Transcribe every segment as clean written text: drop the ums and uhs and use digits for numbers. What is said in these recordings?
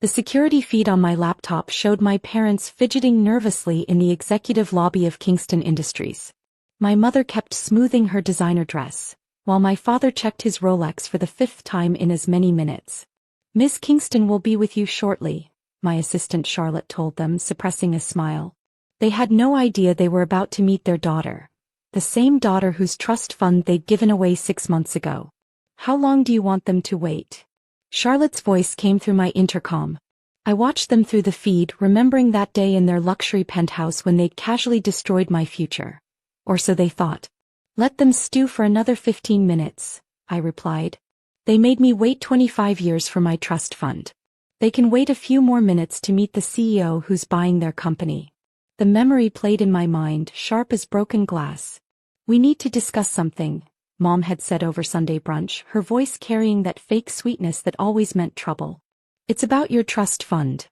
The security feed on my laptop showed my parents fidgeting nervously in the executive lobby of Kingston Industries. My mother kept smoothing her designer dress, while my father checked his Rolex for the 5th time in as many minutes. "Miss Kingston will be with you shortly," my assistant Charlotte told them, suppressing a smile. They had no idea they were about to meet their daughter, the same daughter whose trust fund they'd given away 6 months ago. "How long do you want them to wait?" Charlotte's voice came through my intercom. I watched them through the feed, remembering that day in their luxury penthouse when they'd casually destroyed my future. Or so they thought. "Let them stew for another 15 minutes, I replied. "They made me wait 25 years for my trust fund. They can wait a few more minutes to meet the CEO who's buying their company." The memory played in my mind, sharp as broken glass. "We need to discuss something," Mom had said over Sunday brunch, her voice carrying that fake sweetness that always meant trouble. "It's about your trust fund."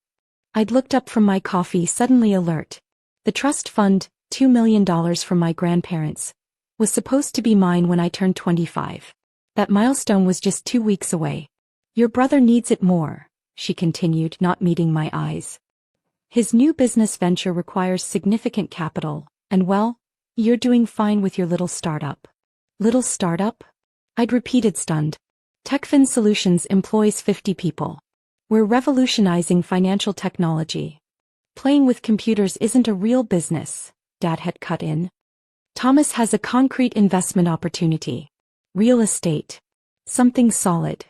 I'd looked up from my coffee, suddenly alert. The trust fund, $2 million from my grandparents, was supposed to be mine when I turned 25. That milestone was just 2 weeks away. "Your brother needs it more," she continued, not meeting my eyes. "His new business venture requires significant capital, and well, you're doing fine with your little startup." "Little startup?" I'd repeated, stunned. "TechFin Solutions employs 50 people. We're revolutionizing financial technology. Playing with computers isn't a real business," Dad had cut in. "Thomas has a concrete investment opportunity. Real estate. Something solid."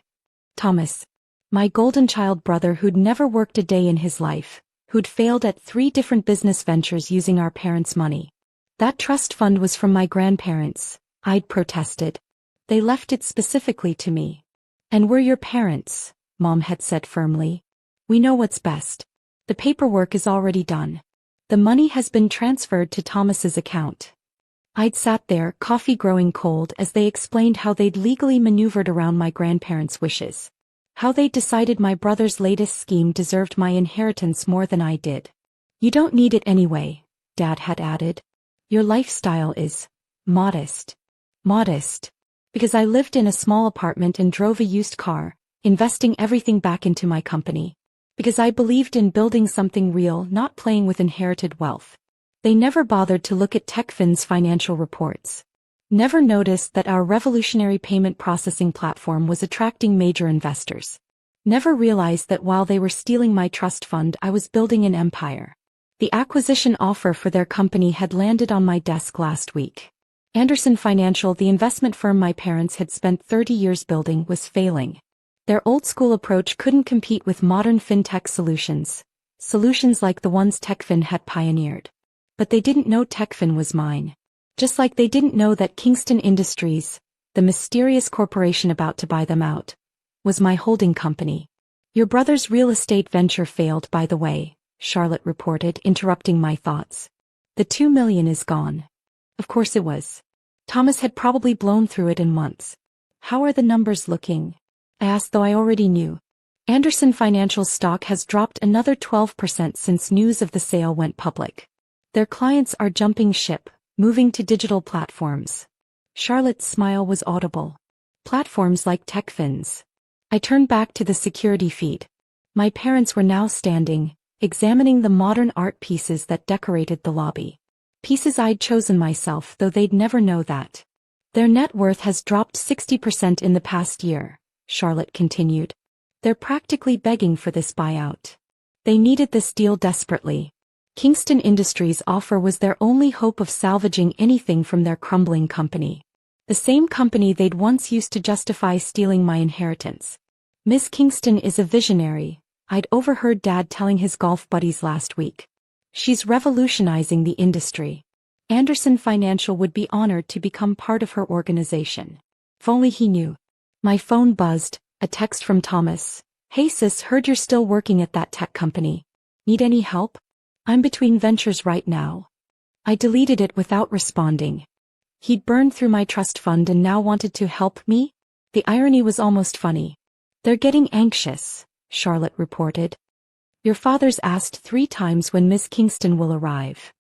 Thomas. My golden child brother who'd never worked a day in his life, who'd failed at 3 different business ventures using our parents' money. "That trust fund was from my grandparents," I'd protested. "They left it specifically to me." "And we're your parents," Mom had said firmly. "We know what's best. The paperwork is already done. The money has been transferred to Thomas's account." I'd sat there, coffee growing cold, as they explained how they'd legally maneuvered around my grandparents' wishes. How they'd decided my brother's latest scheme deserved my inheritance more than I did. "You don't need it anyway," Dad had added. "Your lifestyle is modest." Modest. Because I lived in a small apartment and drove a used car, investing everything back into my company. Because I believed in building something real, not playing with inherited wealth. They never bothered to look at TechFin's financial reports. Never noticed that our revolutionary payment processing platform was attracting major investors. Never realized that while they were stealing my trust fund, I was building an empire. The acquisition offer for their company had landed on my desk last week. Anderson Financial, the investment firm my parents had spent 30 years building, was failing. Their old-school approach couldn't compete with modern fintech solutions like the ones TechFin had pioneered. But they didn't know TechFin was mine. Just like they didn't know that Kingston Industries, the mysterious corporation about to buy them out, was my holding company. "Your brother's real estate venture failed, by the way," Charlotte reported, interrupting my thoughts. "The $2 million is gone." Of course it was. Thomas had probably blown through it in months. "How are the numbers looking?" I asked, though I already knew. Anderson Financial's stock has dropped another 12% since news of the sale went public. Their clients are jumping ship, moving to digital platforms. Charlotte's smile was audible. Platforms like TechFin's. I turned back to the security feed. My parents were now standing, examining the modern art pieces that decorated the lobby. Pieces I'd chosen myself, though they'd never know that. "Their net worth has dropped 60% in the past year," Charlotte continued. "They're practically begging for this buyout. They needed this deal desperately. Kingston Industries' offer was their only hope of salvaging anything from their crumbling company. The same company they'd once used to justify stealing my inheritance. Miss Kingston is a visionary," I'd overheard Dad telling his golf buddies last week. "She's revolutionizing the industry. Anderson Financial would be honored to become part of her organization." If only he knew. My phone buzzed, a text from Thomas. "Hey sis, heard you're still working at that tech company. Need any help? I'm between ventures right now." I deleted it without responding. He'd burned through my trust fund and now wanted to help me? The irony was almost funny. "They're getting anxious," Charlotte reported. "Your father's asked 3 times when Miss Kingston will arrive."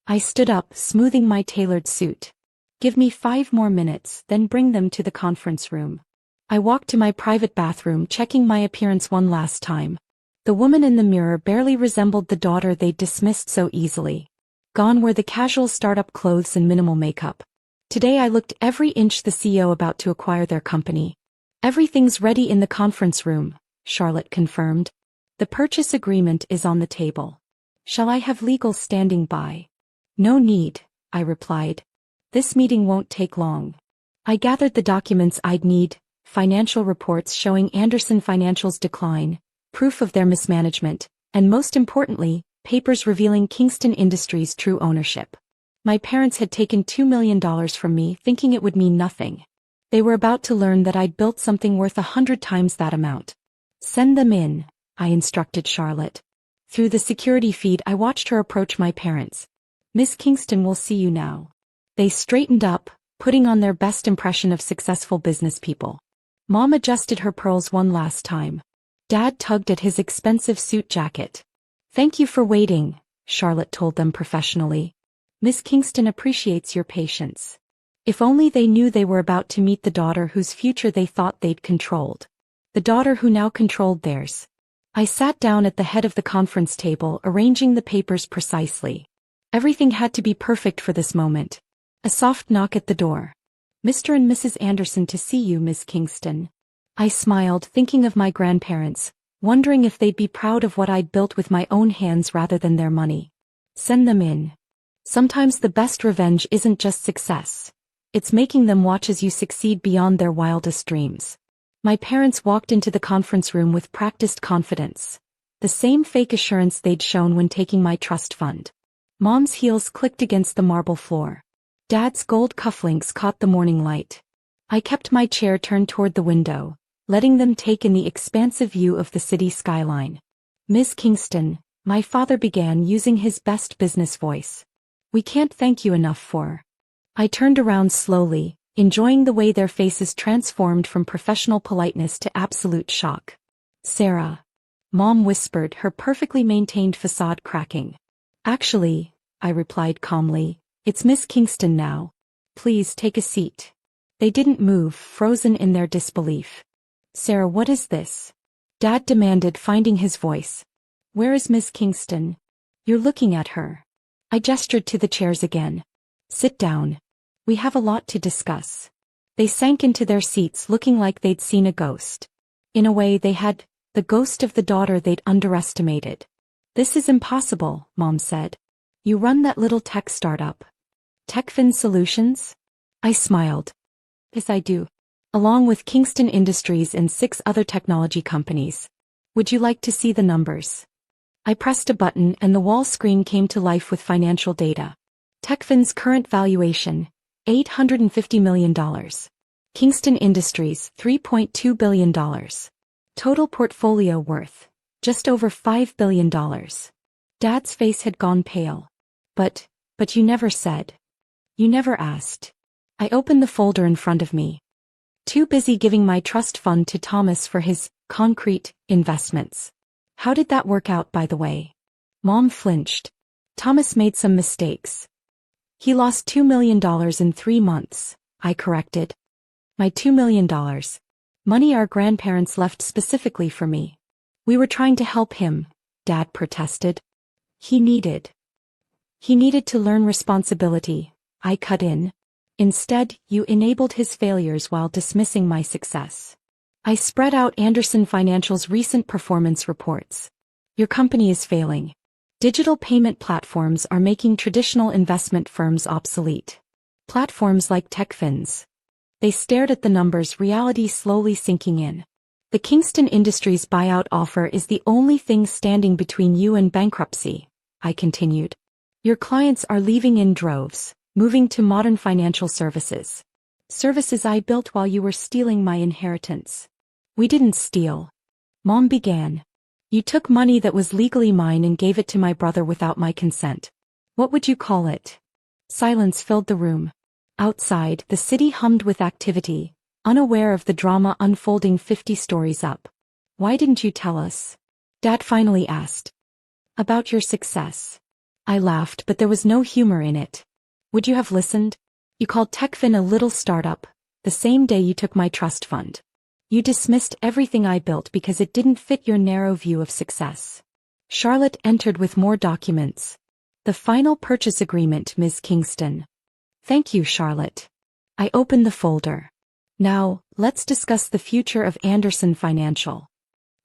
I stood up, smoothing my tailored suit. "Give me 5 more minutes, then bring them to the conference room." I walked to my private bathroom, checking my appearance one last time. The woman in the mirror barely resembled the daughter they'd dismissed so easily. Gone were the casual startup clothes and minimal makeup. Today I looked every inch the CEO about to acquire their company. Everything's ready in the conference room, Charlotte confirmed. The purchase agreement is on the table. Shall I have legal standing by? No need, I replied. This meeting won't take long. I gathered the documents I'd need, financial reports showing Anderson Financial's decline, proof of their mismanagement, and most importantly, papers revealing Kingston Industries' true ownership. My parents had taken $2 million from me thinking it would mean nothing. They were about to learn that I'd built something worth 100 times that amount. Send them in, I instructed Charlotte. Through the security feed I watched her approach my parents. Miss Kingston will see you now. They straightened up, putting on their best impression of successful business people. Mom adjusted her pearls one last time. Dad tugged at his expensive suit jacket. Thank you for waiting, Charlotte told them professionally. Miss Kingston appreciates your patience. If only they knew they were about to meet the daughter whose future they thought they'd controlled. The daughter who now controlled theirs. I sat down at the head of the conference table, arranging the papers precisely. Everything had to be perfect for this moment. A soft knock at the door. Mr. and Mrs. Anderson to see you, Miss Kingston. I smiled, thinking of my grandparents, wondering if they'd be proud of what I'd built with my own hands rather than their money. Send them in. Sometimes the best revenge isn't just success. It's making them watch as you succeed beyond their wildest dreams. My parents walked into the conference room with practiced confidence. The same fake assurance they'd shown when taking my trust fund. Mom's heels clicked against the marble floor. Dad's gold cufflinks caught the morning light. I kept my chair turned toward the window, letting them take in the expansive view of the city skyline. Miss Kingston, my father began using his best business voice. We can't thank you enough for. I turned around slowly, enjoying the way their faces transformed from professional politeness to absolute shock. Sarah. Mom whispered, her perfectly maintained facade cracking. Actually, I replied calmly, it's Miss Kingston now. Please take a seat. They didn't move, frozen in their disbelief. Sarah, what is this? Dad demanded, finding his voice. Where is Miss Kingston? You're looking at her. I gestured to the chairs again. Sit down. We have a lot to discuss. They sank into their seats looking like they'd seen a ghost. In a way they had, the ghost of the daughter they'd underestimated. This is impossible, Mom said. You run that little tech startup. TechFin Solutions? I smiled. Yes, I do. Along with Kingston Industries and 6 other technology companies. Would you like to see the numbers? I pressed a button and the wall screen came to life with financial data. TechFin's current valuation, $850 million. Kingston Industries, $3.2 billion. Total portfolio worth, just over $5 billion. Dad's face had gone pale. But you never said. You never asked. I opened the folder in front of me. Too busy giving my trust fund to Thomas for his concrete investments. How did that work out, by the way? Mom flinched. Thomas made some mistakes. He lost $2 million in 3 months, I corrected. My $2 million. Money our grandparents left specifically for me. We were trying to help him, Dad protested. He needed to learn responsibility, I cut in. Instead, you enabled his failures while dismissing my success. I spread out Anderson Financial's recent performance reports. Your company is failing. Digital payment platforms are making traditional investment firms obsolete. Platforms like TechFin's. They stared at the numbers, reality slowly sinking in. The Kingston Industries buyout offer is the only thing standing between you and bankruptcy, I continued. Your clients are leaving in droves, moving to modern financial services. Services I built while you were stealing my inheritance. We didn't steal. Mom began. You took money that was legally mine and gave it to my brother without my consent. What would you call it? Silence filled the room. Outside, the city hummed with activity, unaware of the drama unfolding 50 stories up. Why didn't you tell us? Dad finally asked. About your success. I laughed, but there was no humor in it. Would you have listened? You called TechFin a little startup, the same day you took my trust fund. You dismissed everything I built because it didn't fit your narrow view of success. Charlotte entered with more documents. The final purchase agreement, Ms. Kingston. Thank you, Charlotte. I opened the folder. Now, let's discuss the future of Anderson Financial.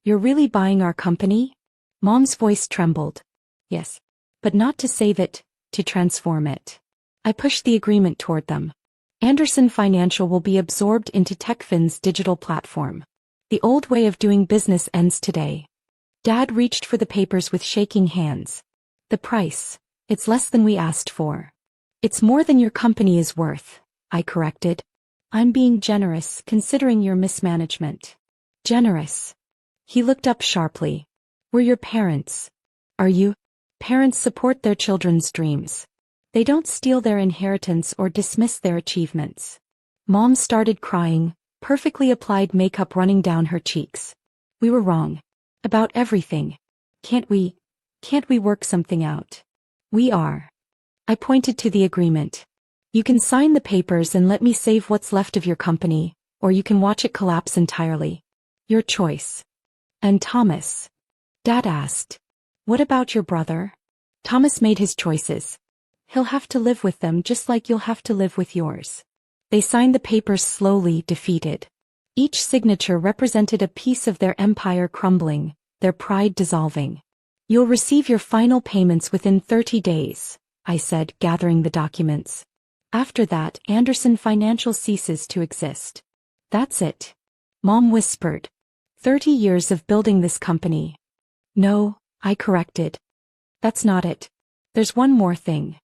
You're really buying our company? Mom's voice trembled. Yes. But not to save it, to transform it. I pushed the agreement toward them. Anderson Financial will be absorbed into TechFin's digital platform. The old way of doing business ends today. Dad reached for the papers with shaking hands. The price. It's less than we asked for. It's more than your company is worth, I corrected. I'm being generous considering your mismanagement. Generous. He looked up sharply. We're your parents. Are you? Parents support their children's dreams. They don't steal their inheritance or dismiss their achievements. Mom started crying, perfectly applied makeup running down her cheeks. We were wrong. About everything. Can't we work something out? We are. I pointed to the agreement. You can sign the papers and let me save what's left of your company, or you can watch it collapse entirely. Your choice. And Thomas? Dad asked. What about your brother? Thomas made his choices. He'll have to live with them just like you'll have to live with yours. They signed the papers slowly, defeated. Each signature represented a piece of their empire crumbling, their pride dissolving. You'll receive your final payments within 30 days, I said, gathering the documents. After that, Anderson Financial ceases to exist. That's it. Mom whispered. 30 years of building this company. No, I corrected. That's not it. There's one more thing.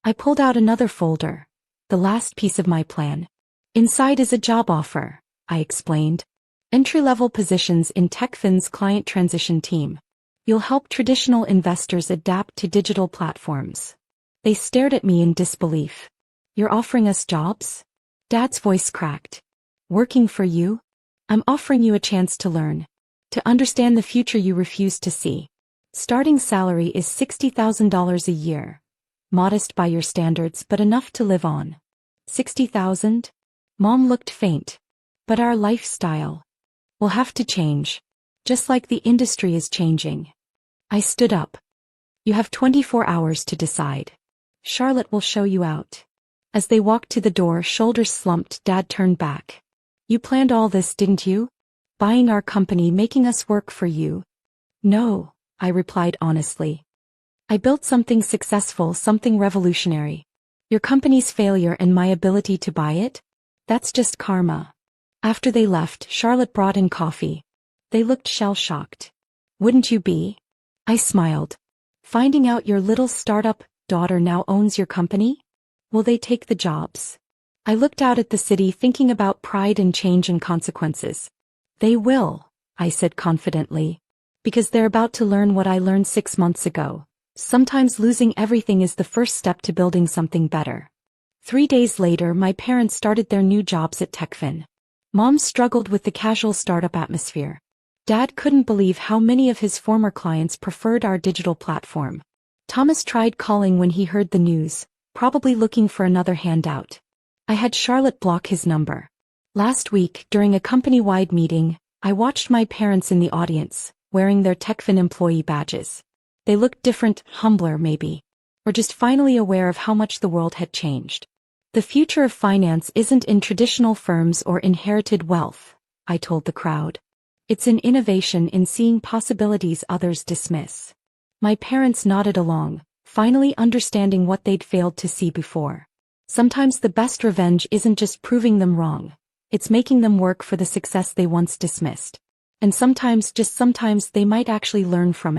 I pulled out another folder. The last piece of my plan. Inside is a job offer, I explained. Entry-level positions in TechFin's client transition team. You'll help traditional investors adapt to digital platforms. They stared at me in disbelief. You're offering us jobs? Dad's voice cracked. Working for you? I'm offering you a chance to learn. To understand the future you refuse to see. Starting salary is $60,000 a year. Modest by your standards but enough to live on. 60,000? Mom looked faint. But our lifestyle will have to change. Just like the industry is changing. I stood up. You have 24 hours to decide. Charlotte will show you out. As they walked to the door, shoulders slumped, Dad turned back. You planned all this, didn't you? Buying our company, making us work for you? No, I replied honestly. I built something successful, something revolutionary. Your company's failure and my ability to buy it? That's just karma. After they left, Charlotte brought in coffee. They looked shell-shocked. Wouldn't you be? I smiled. Finding out your little startup daughter now owns your company? Will they take the jobs? I looked out at the city thinking about pride and change and consequences. They will, I said confidently. Because they're about to learn what I learned 6 months ago. Sometimes losing everything is the first step to building something better. 3 days later, my parents started their new jobs at TechFin. Mom struggled with the casual startup atmosphere. Dad couldn't believe how many of his former clients preferred our digital platform. Thomas tried calling when he heard the news, probably looking for another handout. I had Charlotte block his number. Last week, during a company-wide meeting, I watched my parents in the audience, wearing their TechFin employee badges. They looked different, humbler maybe. Or just finally aware of how much the world had changed. The future of finance isn't in traditional firms or inherited wealth, I told the crowd. It's in innovation, in seeing possibilities others dismiss. My parents nodded along, finally understanding what they'd failed to see before. Sometimes the best revenge isn't just proving them wrong. It's making them work for the success they once dismissed. And sometimes, just sometimes, they might actually learn from it.